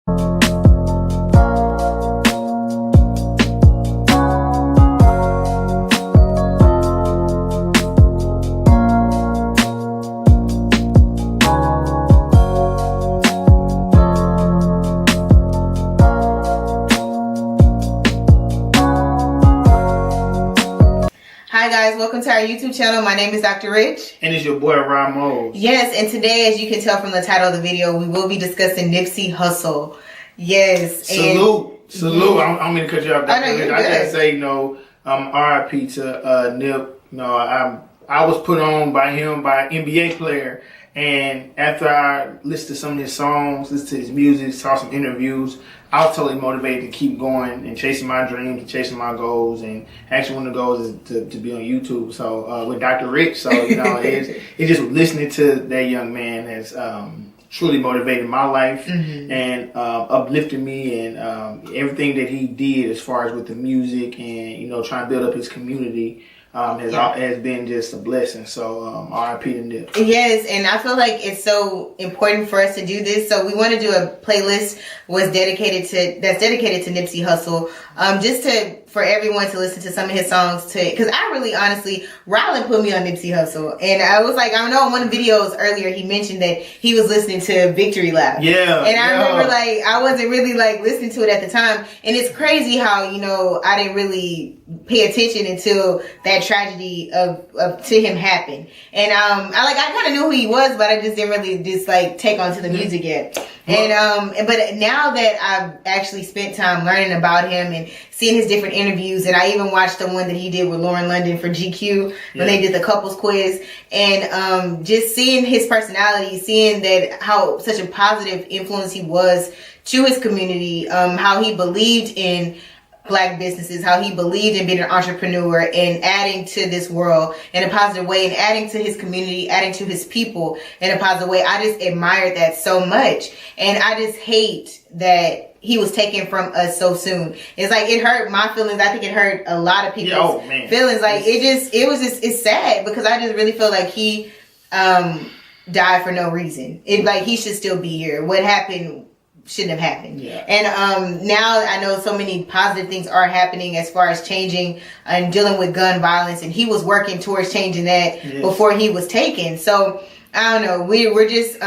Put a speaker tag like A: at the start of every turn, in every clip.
A: Hi guys, welcome to our YouTube channel. My name is Dr. Rich.
B: And it's your boy Ramos.
A: Yes, and today, as you can tell from the title of the video, we will be discussing Nipsey Hussle. Yes.
B: Salute. I don't mean to cut you off.
A: I know, you're good.
B: I gotta say, RIP to Nip. I was put on by him by an NBA player. And after I listened to some of his songs, listened to his music, saw some interviews, I was totally motivated to keep going and chasing my dreams and chasing my goals. And actually one of the goals is to be on YouTube. So with Dr. Rich, so it's just listening to that young man has truly motivated my life and uplifted me, and everything that he did as far as with the music and trying to build up his community. Has been just a blessing. So RIP to Nip.
A: Yes, and I feel like it's so important for us to do this. So we want to do a playlist that's dedicated to Nipsey Hussle. For everyone to listen to some of his songs because I really honestly, Rylan put me on Nipsey Hussle, and I was like, I know in one of the videos earlier he mentioned that he was listening to Victory Lap.
B: Yeah.
A: And I remember I wasn't really listening to it at the time, and it's crazy how I didn't really pay attention until that tragedy of to him happened. And I kind of knew who he was, but I just didn't really take on to the music yet. And but now that I've actually spent time learning about him and seeing his different interviews, and I even watched the one that he did with Lauren London for GQ when they did the couples quiz, and just seeing his personality, seeing that how such a positive influence he was to his community, how he believed in Black businesses, how he believed in being an entrepreneur and adding to this world in a positive way, and adding to his community, adding to his people in a positive way. I just admired that so much, and I just hate that he was taken from us so soon. It's it hurt my feelings. I think it hurt a lot of people's feelings. It's sad because I just really feel like he died for no reason. He should still be here. What happened shouldn't have happened. Yeah. And now I know so many positive things are happening as far as changing and dealing with gun violence, and he was working towards changing that before he was taken. So I don't know, we were just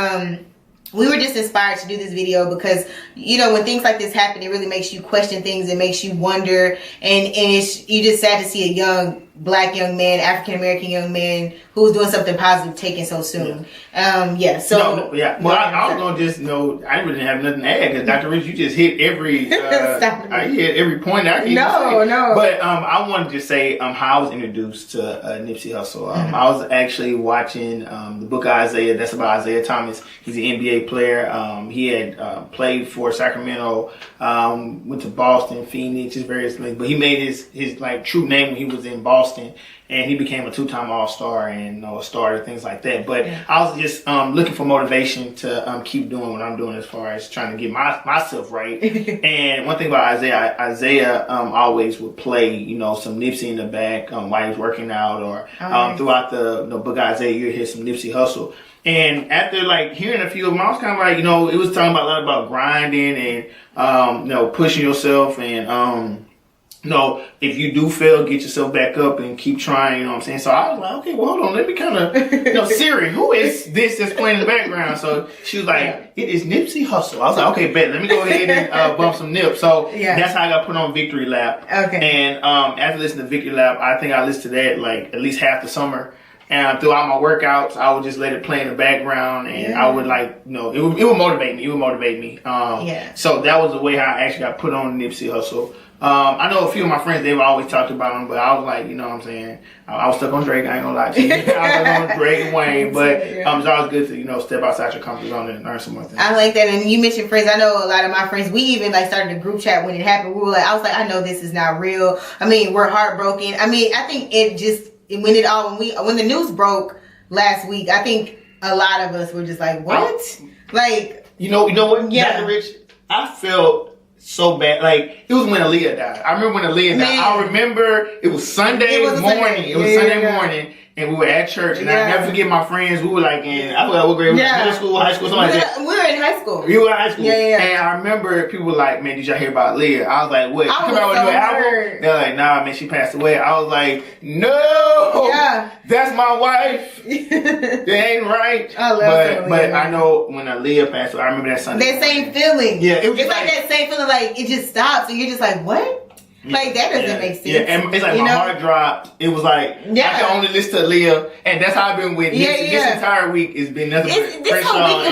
A: inspired to do this video because when things like this happen, it really makes you question things. It makes you wonder, and you just sad to see a young Black young man, African American young man who's doing something positive taken so soon.
B: Well, I was gonna just I really didn't have nothing to add because Dr. Rich, you just hit every hit every point I can say. But I wanted to say how I was introduced to Nipsey Hussle. I was actually watching the book of Isaiah. That's about Isaiah Thomas. He's an NBA player. He had played for Sacramento, went to Boston, Phoenix, his various things. But he made his true name when he was in Boston. And he became a 2-time All-Star and a starter, things like that. But I was just looking for motivation to keep doing what I'm doing as far as trying to get myself right. And one thing about Isaiah always would play, some Nipsey in the back while he was working out, or throughout the book of Isaiah, you hear some Nipsey Hussle. And after hearing a few of them, I was kind of it was talking a lot about grinding and pushing yourself and if you do fail, get yourself back up and keep trying, what I'm saying? So I was like, okay, well, hold on, let me kind of, Siri, who is this that's playing in the background? So she was like, it is Nipsey Hussle. I was like, okay, bet, let me go ahead and bump some Nip. So that's how I got put on Victory Lap. Okay. And after listening to Victory Lap, I think I listened to that at least half the summer. And throughout my workouts, I would just let it play in the background, and I would it would motivate me. It would motivate me. So that was the way how I actually got put on Nipsey Hussle. I know a few of my friends, they've always talked about him, but I was like, what I'm saying? I was stuck on Drake, I ain't gonna lie to you. I was stuck on Drake and Wayne, but it's always good to, step outside your comfort zone and learn some more things.
A: I like that. And you mentioned friends. I know a lot of my friends, we even started a group chat when it happened. We were I was like, I know this is not real. I mean, we're heartbroken. I mean, I think when the news broke last week, I think a lot of us were just like, what?
B: You know what? Yeah. Dr. Rich, I felt so bad. It was when Aaliyah died. I remember when Aaliyah died. I remember it was Sunday morning. It was Sunday morning. and we were at church, and I never forget my friends. We were like I forgot what grade we were, middle school, high school, something like that.
A: We were in high school.
B: You were in high school. Yeah. And I remember people were like, man, did y'all hear about Leah? I was like, what? She come out with a new album? They're like, nah, man, she passed away. I was like, no, that's my wife. That ain't right. I love but I know when Leah passed away, I remember that Sunday.
A: That same feeling.
B: Yeah,
A: it's like that same feeling, like it just stops, and you're just like, what? Like that doesn't make sense. Yeah, and it's like my heart dropped. It was like I can only listen to Leah, and that's how I've been with this entire week. It's been nothing. This whole week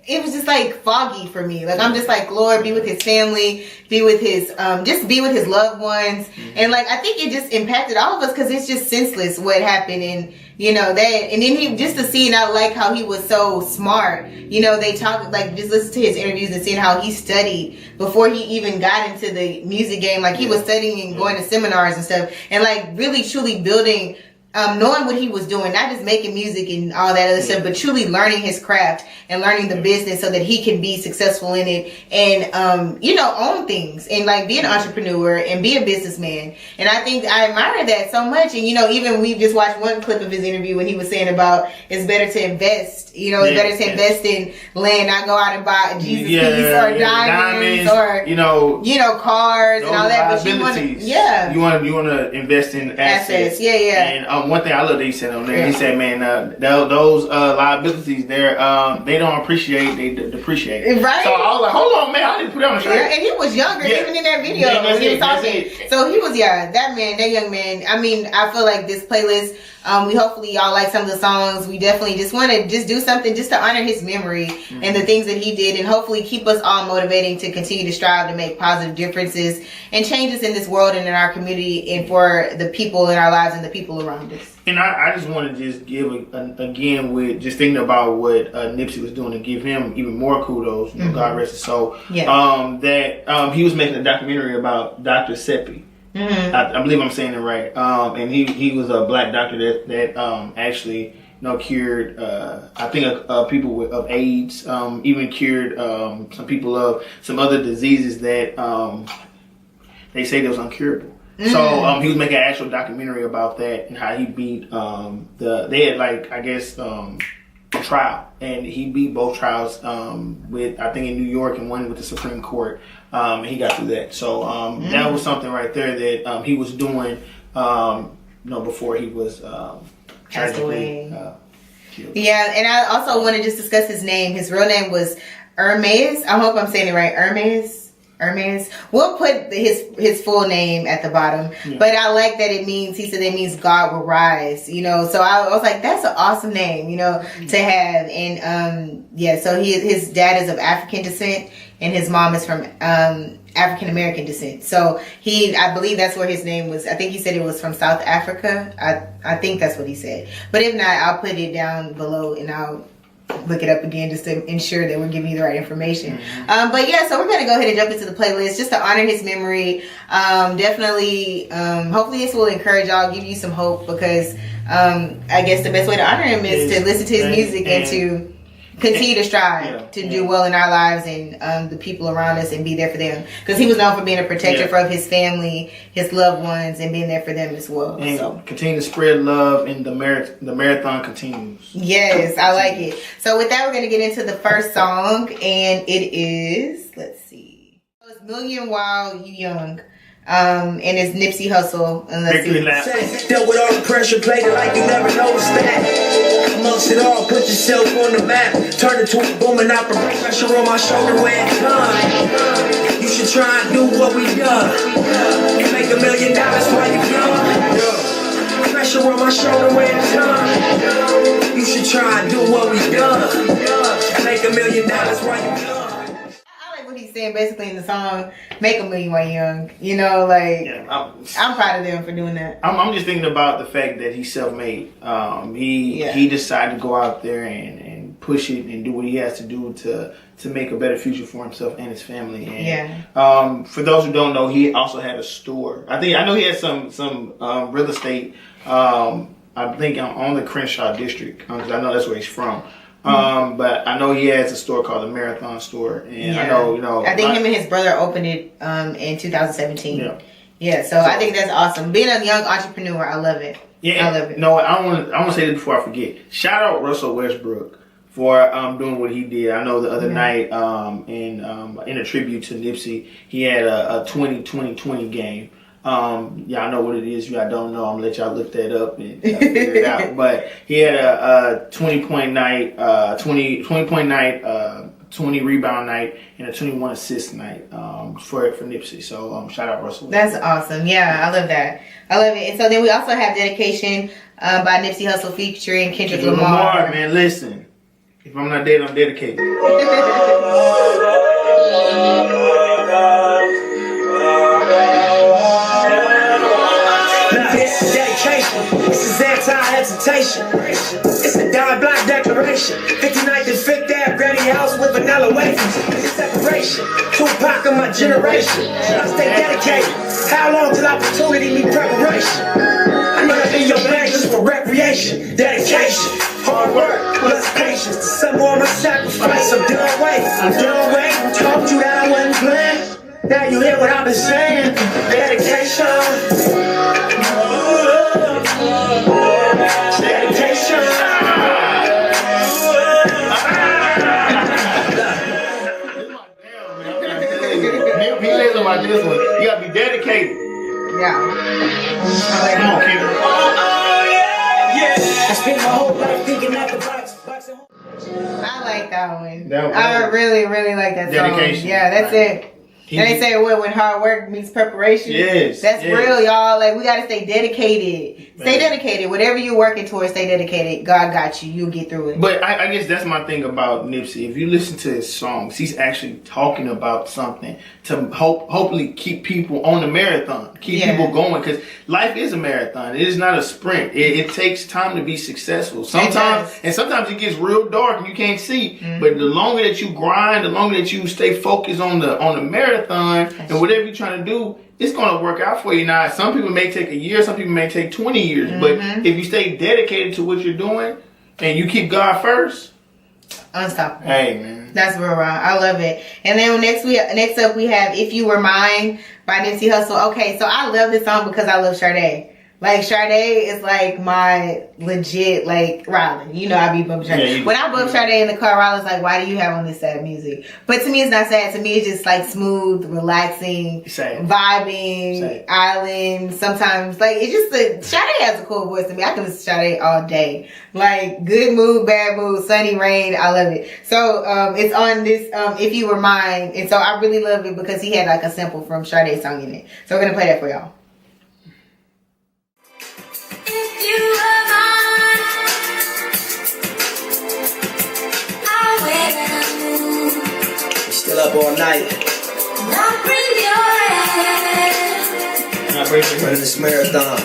A: it was just like foggy for me. Like I'm just like, Lord, be with his family, be with his just be with his loved ones, and like I think it just impacted all of us because it's just senseless what happened, and that, and then he just to see, and I like how he was so smart. They talk like just listen to his interviews and seeing how he studied before he even got into the music game. Like he was studying and going to seminars and stuff, and like really truly building. Knowing what he was doing, not just making music and all that other stuff, but truly learning his craft and learning the business so that he can be successful in it and, own things and like be an entrepreneur and be a businessman. And I think I admire that so much. And, even we just watched one clip of his interview when he was saying about it's better to invest, it's better to invest in land, not go out and buy a Jesus piece or diamonds or, cars and all that. But you want to invest in assets. And,
B: one thing I love that he said on there, he said, man, those liabilities there, they don't appreciate, they depreciate.
A: Right.
B: So I was like, hold on, man, I didn't put it on the shirt.
A: And he was younger, even in that video when he was talking. So he was, that young man. I mean, I feel like this playlist, we hopefully y'all like some of the songs. We definitely just want to just do something just to honor his memory and the things that he did, and hopefully keep us all motivating to continue to strive to make positive differences and changes in this world and in our community and for the people in our lives and the people around us.
B: And I just want to just give again with just thinking about what Nipsey was doing to give him even more kudos. God rest his soul. That he was making a documentary about Dr. Seppi. I believe I'm saying it right. And he was a black doctor that actually cured I think people of AIDS, even cured some people of some other diseases that they say that was uncurable. So he was making an actual documentary about that and how he beat they had a trial, and he beat both trials with I think in New York and one with the Supreme Court, and he got through that. So that was something right there that he was doing before he was tragically killed. Yeah, and I also want to just discuss his name. His real name was Hermes. I hope I'm saying it right. Hermes. We'll put his full name at the bottom, but I like that he said it means God will rise, so I was like, that's an awesome name, to have. And so his dad is of African descent and his mom is from African American descent, so I believe that's where his name was. I think he said it was from South Africa. I think that's what he said, but if not, I'll put it down below and I'll look it up again just to ensure that we're giving you the right information. But so we're going to go ahead and jump into the playlist just to honor his memory. Definitely, hopefully this will encourage y'all, give you some hope, because I guess the best way to honor him is to listen to his music and to continue to strive to do well in our lives and the people around us and be there for them, because he was known for being a protector of his family, his loved ones, and being there for them as well. And so continue to spread love, and the marathon continues. Yes, I like it. So with that, we're going to get into the first song, and it is, let's see, it's Million While You Young. And it's Nipsey Hussle. And let's see. Dealt with all the pressure, played it like you never noticed that. Amongst it all, put yourself on the map. Turn it to a booming operation. Pressure on my shoulder when it's done. You should try and do what we done. Make $1 million while you young. Pressure on my shoulder when it's done. You should try and do what we done. Make $1 million while you young. He's saying basically in the song, make $1 million while young. I'm proud of them for doing that. I'm just thinking about the fact that he's self-made. He decided to go out there and push it and do what he has to do to make a better future for himself and his family. And for those who don't know, he also had a store. I know he had some real estate. I think on the Crenshaw district, because I know that's where he's from. But I know he has a store called the Marathon Store, and I know, I think him and his brother opened it in 2017. So I think that's awesome. Being a young entrepreneur, I love it. Yeah,
A: I love it.
B: No, I want to say this before I forget. Shout out Russell Westbrook for doing what he did. I know the other night in a tribute to Nipsey, he had a 20-20-20 game. Y'all know what it is. Y'all don't know, I'm gonna let y'all look that up and figure it out. But he had a 20-point night, 20-point night, 20 rebound night, and a 21 assist night for Nipsey. So shout out Russell.
A: That's awesome. Yeah, I love that. I love it. And so then we also have Dedication by Nipsey Hussle featuring Kendrick Lamar.
B: Man, listen. If I'm not dead, I'm dedicated.
C: Dedication. This is anti-hesitation. It's a die-block declaration. 59th and 5th Ave, Granny House with vanilla wafers. It's separation. Tupac of my generation. I stay dedicated. How long till opportunity meet preparation? I know that be your bank just for recreation. Dedication. Hard work, plus patience. Some more of my sacrifice. I'm done waiting. I'm done waiting. Told you that I wasn't playing. Now you hear what I've been saying. Dedication. Dedication.
B: He lays about this one. You gotta be dedicated.
A: Yeah.
B: Come on, Kendrick.
C: I spent my whole life thinking out the box.
A: I like that one.
B: That one.
A: I really, really like that song.
B: Dedication.
A: Yeah, that's it. And they say when hard work meets preparation.
B: Yes.
A: That's real, y'all. Like, we gotta stay dedicated. Stay dedicated. Whatever you're working towards, stay dedicated. God got you. You'll get through it.
B: But I guess that's my thing about Nipsey. If you listen to his songs, he's actually talking about something to hopefully keep people on the marathon, keep people going. Because life is a marathon. It is not a sprint. It takes time to be successful. Sometimes it gets real dark and you can't see. But the longer that you grind, the longer that you stay focused on the marathon and whatever you're trying to do, it's going to work out for you. Now, some people may take a year, some people may take 20 years, but if you stay dedicated to what you're doing and you keep God first,
A: unstoppable.
B: Hey, man.
A: That's real raw. I love it. And then next up we have If You Were Mine by Nipsey Hussle. Okay, so I love this song because I love Sade. Like, Sade is like my legit, like, Rylan. You know I be bumping Sade. When I bump Sade in the car, Rylan's like, why do you have on this sad music? But to me, it's not sad. To me, it's just like smooth, relaxing, vibing, island. Sometimes, like, it's just Sade has a cool voice to me. I can listen to Sade all day. Like, good mood, bad mood, sunny, rain. I love it. So, it's on this, If You Were Mine. And so I really love it because he had like a sample from Sade's song in it. So we're going to play that for y'all.
C: Still up all night. Running this marathon.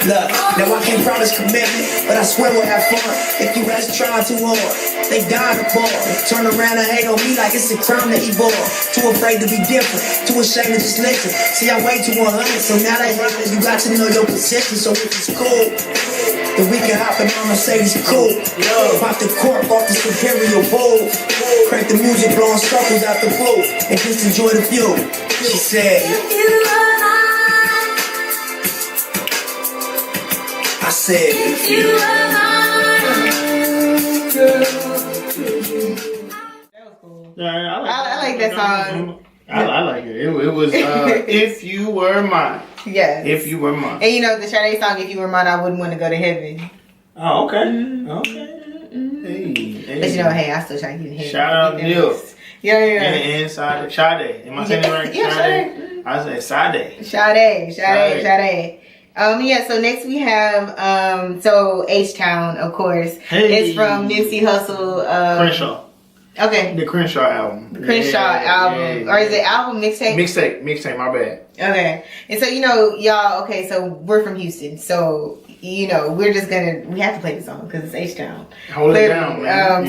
C: Look, now I can't promise commitment, but I swear we'll have fun. If you ask trying too hard, they dying to ball. Turn around and hate on me like it's a crime to evolve. Too afraid to be different, too ashamed to just listen. See, I weigh to 100, so now they hate that you got to know your position. So if it's cool, then we can hop in my Mercedes cool. Pop the cork off the superior bowl. Crank the music, blowing circles out the blue, and just enjoy the view. She said, I said, if you were mine,
A: That was cool.
B: Yeah,
A: I like that song.
B: I like it. It was If You Were Mine.
A: Yes.
B: If You Were Mine.
A: And you know the Sade song, If You Were Mine, I Wouldn't Want to Go to Heaven.
B: Oh, okay. Okay. Hey.
A: But you know, hey, I still try to get in heaven.
B: Shout out Neil.
A: Yeah.
B: And Sade. Am I saying it right?
A: Yeah, Sade.
B: I say
A: Sade. Yeah, so next we have so H-Town, of course.
B: Hey.
A: It's from Nipsey Hussle.
B: Crenshaw.
A: Okay.
B: The Crenshaw album.
A: Or is it album mixtape?
B: Mixtape, my bad.
A: Okay. And so, you know, y'all, okay, so we're from Houston. So, you know, we have to play the song because it's H-Town.
B: Hold it down, man.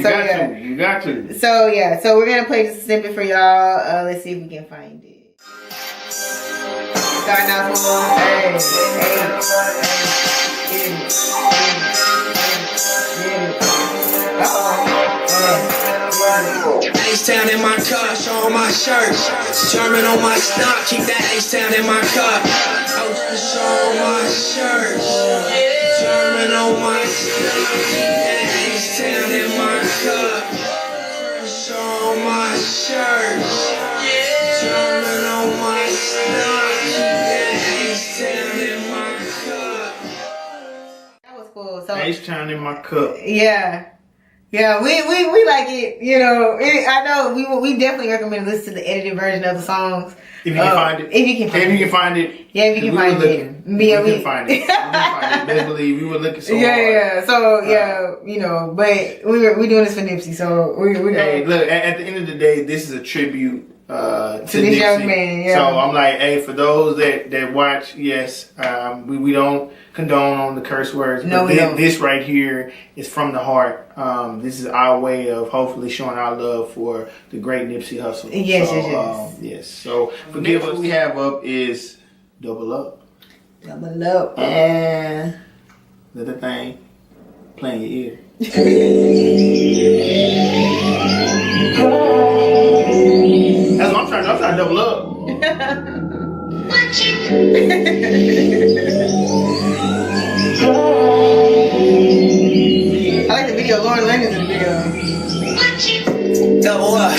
A: You
B: got to.
A: So, yeah, so we're going to play just a snippet for y'all. Let's see if we can find it. Starting out for hey.
C: H-Town in my cup, show on my shirt. German on my stock, keep that H-Town in my cup. Show on my shirt. German on my stock, keep that H-Town in my cup. Show on my shirt. German on my stock, keep that H-Town in my cup.
A: That was cool. So
B: H-Town in my cup.
A: Yeah. Yeah, we like it, you know. I know we definitely recommend listen to the edited version of the songs.
B: If you can find it.
A: If you can find it. Yeah, if you can find it.
B: Yeah, we can find it. Best believe we were looking so hard.
A: Yeah. So you know, but we doing this for Nipsey, so we
B: Hey, look, at the end of the day, this is a tribute to
A: this
B: Nipsey.
A: young man. Yeah.
B: So I'm like, hey, for those that watch, yes, we don't condone on the curse words.
A: No,
B: but
A: we don't.
B: This right here is from the heart. This is our way of hopefully showing our love for the great Nipsey Hussle.
A: Yes,
B: so,
A: yes.
B: So forgive us. What we have up is Double Up.
A: Double Up.
B: And let the thing play in your ear. That's what I'm trying to double up.
A: I like the video. Lauren Landon's in the video.
C: Double up.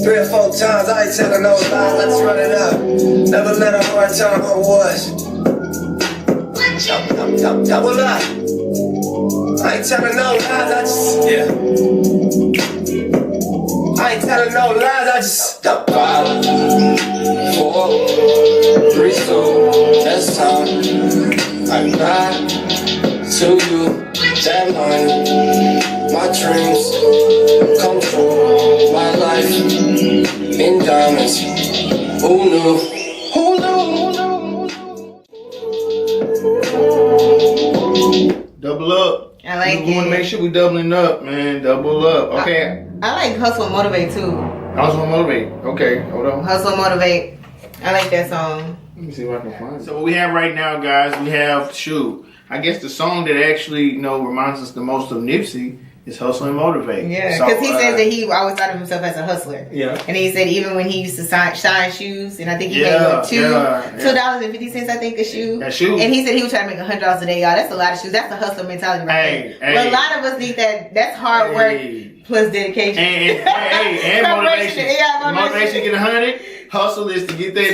C: 3 or 4 times, I ain't telling no lies, let's run it up. Never let a hard time on was. Double up. I ain't telling no lies, I just, yeah. I ain't telling no lies, I just, 5, 4, 3, 2, that's time. I got to you, that line. My dreams come true, my life in diamonds. Who knew? Who knew?
B: Double up.
A: I like
B: we
A: it.
B: Want to make sure we doubling up, man. Double up. Okay.
A: I like Hustle and Motivate too.
B: Hustle and Motivate. Okay, hold on.
A: Hustle and Motivate. I like that song.
B: Let me see if I can find it. So what we have right now, guys, we have I guess the song that actually, reminds us the most of Nipsey is Hustle and Motivate.
A: Yeah, because he says that he always thought of himself as a hustler.
B: Yeah.
A: And he said even when he used to shine shoes, and I think he made $2.50, I think, a shoe.
B: That shoe.
A: And he said he was trying to make $100 a day, y'all. That's a lot of shoes. That's the hustler mentality right there. But a lot of us need that. That's hard work plus dedication.
B: And motivation. Motivation to get 100. Hustle is to get that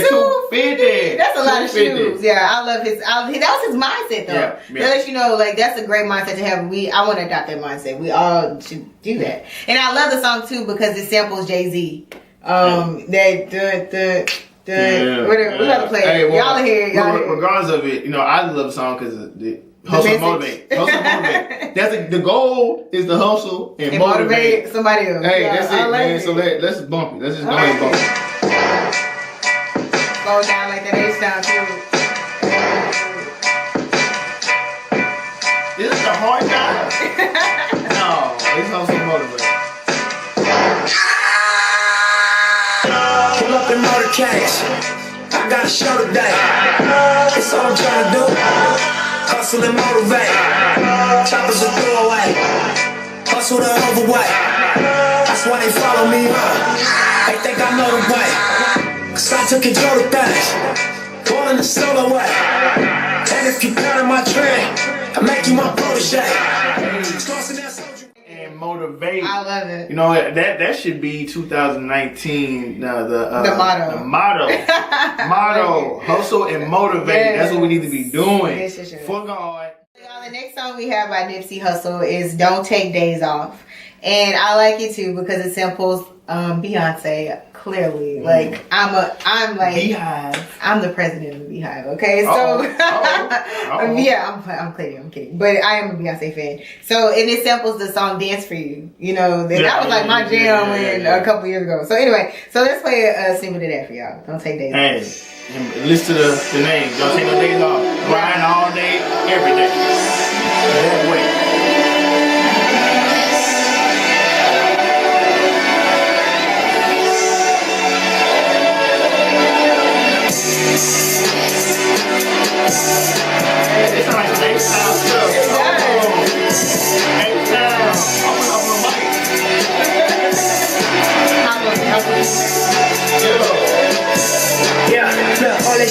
B: 250.
A: That's a lot of shoes. Yeah, I love his. That was his mindset, though.
B: Yeah.
A: That lets you know, like, that's a great mindset to have. I want to adopt that mindset. We all should do that. And I love the song too because it samples Jay-Z. Whatever. We got to play it. Y'all are here.
B: Regardless of it, I love the song because the hustle and motivate. Hustle and motivate. That's the goal is to hustle and motivate
A: somebody else.
B: Hey, that's it, man. So let's bump it. Let's just go ahead and bump it.
A: Slow down like that H-Town too.
B: Is this a hard guy? No, it's hustle and motivate.
C: Pull up in motorcades. I got a show today. That's all I'm trying to do. Hustle and motivate. Choppers a throwaway. Hustle the overweight. That's why they follow me up. They think I know the way. Cause I took control of things. Born in the solo way. And if you part of my trend, I make you my protege.
B: And motivate.
A: I love it.
B: That should be 2019. The
A: motto.
B: The motto. Motto. Hustle and motivate.
A: Yes.
B: That's what we need to be doing.
A: Yes.
B: For God.
A: The next song we have by Nipsey Hussle is "Don't Take Days Off," and I like it too because it samples Beyonce clearly. Like I'm like
B: Beehive.
A: I'm the president of the Beehive. Okay, so yeah, I'm kidding, but I am a Beyonce fan. So and it samples the song "Dance for You." That was like my jam a couple years ago. So anyway, so let's play a single to that for y'all. Don't take days off.
B: And listen to the name. Don't take no days off. Grind all day, every day. That way. It's like H-Town stuff. H-Town. I'm on the mic.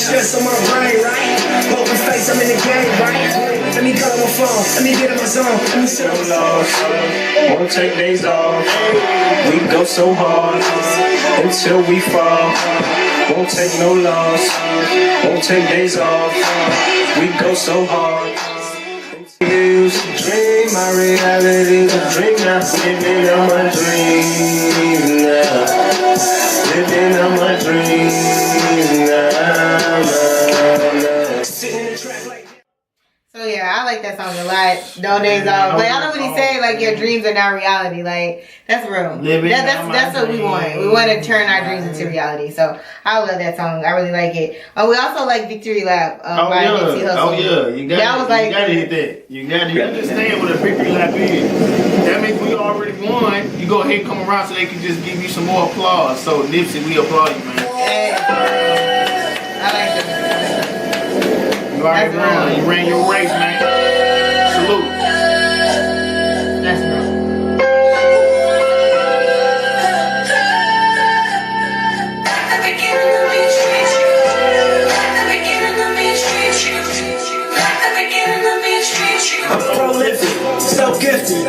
C: stress on my brain, right? Poker face, I'm in the game, right? Let me call on my phone, let me get in my zone, let me sit on my loss.
D: Won't take days off. We go so hard until we fall. Won't take no loss. Won't take days off. We go so hard. Used to dream, my reality's a dream now. Living on my dream now. Living on my dream now.
C: Sitting in the track like
A: So yeah, I like that song a lot. No days off. Like I don't really say like your dreams are now reality. Like that's real. That's what we want. We want to turn our dreams into reality. So I love that song. I really like it. We also like Victory Lap by Nipsey Hussle.
B: Oh yeah, you gotta hit that. You understand what a victory lap is. That means we already won. You go ahead and come around so they can just give you some more applause. So Nipsey, we applaud you, man.
A: Hey. I like that.
B: You already won. You ran your race, man. Salute.
A: That's real.
C: I'm prolific, so gifted.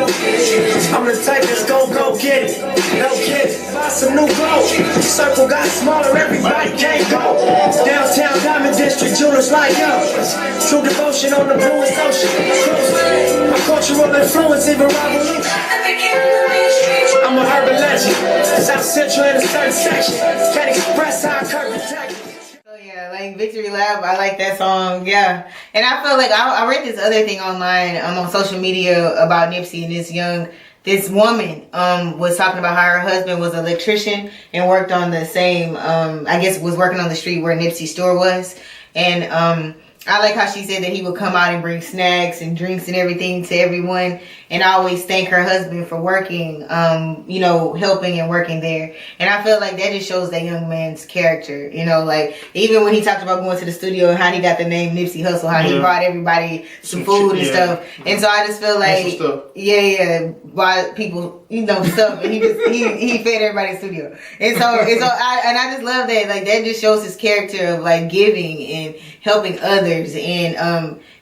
C: I'm the type that's go get it. No kidding, buy some new clothes. Circle got smaller, everybody can't go. Downtown Diamond District, jewelers like us. True devotion on the bluest ocean. My cultural influence even rival. I'm a urban legend. South Central in a certain section. Can't express how I curb protect.
A: Yeah, like Victory Lap, I like that song. Yeah, and I feel like I read this other thing online on social media about Nipsey, and this woman was talking about how her husband was an electrician and worked on the same I guess was working on the street where Nipsey's store was, and I like how she said that he would come out and bring snacks and drinks and everything to everyone, and always thank her husband for working, you know, helping and working there. And I feel like that just shows that young man's character, you know, like even when he talked about going to the studio and how he got the name Nipsey Hussle, how he brought everybody some food and stuff. And so I just feel like, bought people, you know, stuff, and he fed everybody in the studio. And so I just love that, like that just shows his character of like giving and helping others. And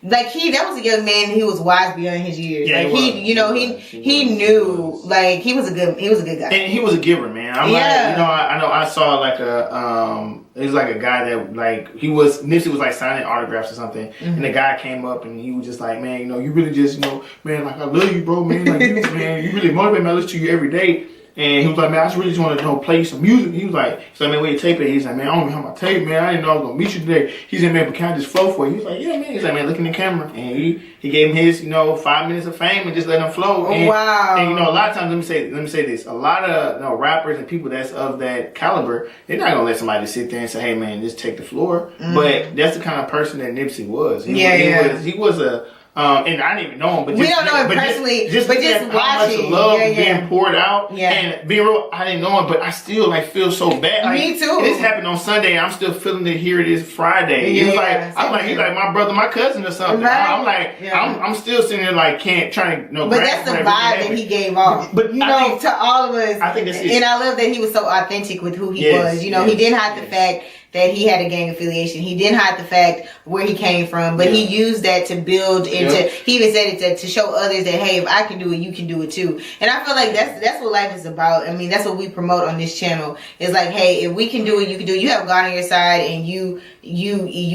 A: like that was a young man, he was wise beyond his years. Like he knew, like he was a good guy.
B: And he was a giver, man. I'm like, you know, I saw like it was like a guy that like Nipsey was like signing autographs or something, and the guy came up and he was just like, man, you know, you really just, you know, man, like I love you, bro, man, like you, man, you really motivate me. I listen to you every day. And he was like, man, I just really just want to, you know, play some music. He was like, man, where you tape it? He's like, man, I don't even have my tape, man. I didn't know I was going to meet you today. He said, man, but can I just flow for you? He was like, yeah, man. He's like, man, look in the camera. And he gave him his, you know, 5 minutes of fame and just let him flow. And,
A: wow.
B: And, you know, a lot of times, let me say this. A lot of, you know, rappers and people that's of that caliber, they're not going to let somebody sit there and say, hey, man, just take the floor. But that's the kind of person that Nipsey was. He was a... and I didn't even know him, but
A: we don't know him personally, just watching
B: how much love being poured out, and being real, I didn't know him, but I still like feel so bad. Like,
A: me too.
B: This happened on Sunday, and I'm still feeling it here. It is Friday. He's like, he's like my brother, my cousin, or something. Right? I'm like, I'm still sitting there like trying to, you know.
A: But that's the vibe that he gave off. But you know, to all of us,
B: I think that's it.
A: And I love that he was so authentic with who he was. You know, he didn't hide the fact that he had a gang affiliation. He didn't hide the fact where he came from, but he used that to build into. He even said it to show others that, hey, if I can do it, you can do it too. And I feel like that's what life is about. I mean, that's what we promote on this channel. It's like, hey, if we can do it, you can do it. You have God on your side, and you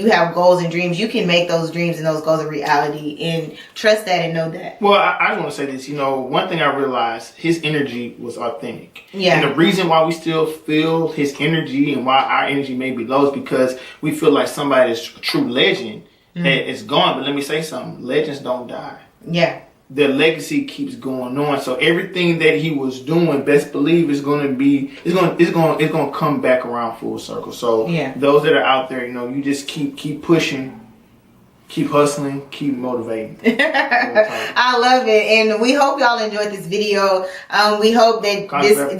A: have goals and dreams. You can make those dreams and those goals a reality, and trust that and know that.
B: Well, I just want to say this. You know, one thing I realized, his energy was authentic.
A: Yeah.
B: And the reason why we still feel his energy and why our energy may be low is because we feel like somebody is a true legend is gone. But let me say something. Legends don't die.
A: Yeah.
B: Their legacy keeps going on. So everything that he was doing, best believe it's going to come back around full circle. So those that are out there, you know, you just keep pushing. Keep hustling, keep motivating.
A: I love it, and we hope y'all enjoyed this video. We hope that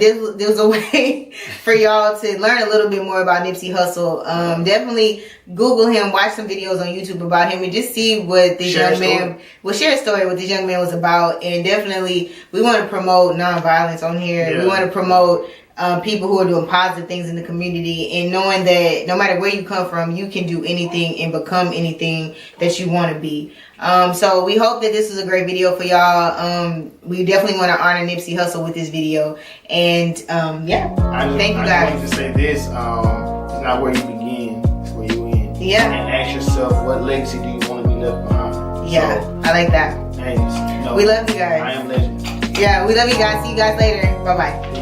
A: this was a way for y'all to learn a little bit more about Nipsey Hussle. Definitely Google him, watch some videos on YouTube about him, and just see what this young man. We'll share a story what this young man was about, and definitely we want to promote nonviolence on here. We want to promote people who are doing positive things in the community, and knowing that no matter where you come from, you can do anything and become anything that you want to be. So we hope that this is a great video for y'all. We definitely want to honor Nipsey Hussle with this video. And yeah, thank you guys.
B: I wanted to say this, it's not where you begin, it's where you end.
A: Yeah.
B: And ask yourself, what legacy do you want to be left behind?
A: Yeah, so, I like that.
B: Hey,
A: we love you guys.
B: I am legend.
A: Yeah, we love you guys. See you guys later. Bye-bye.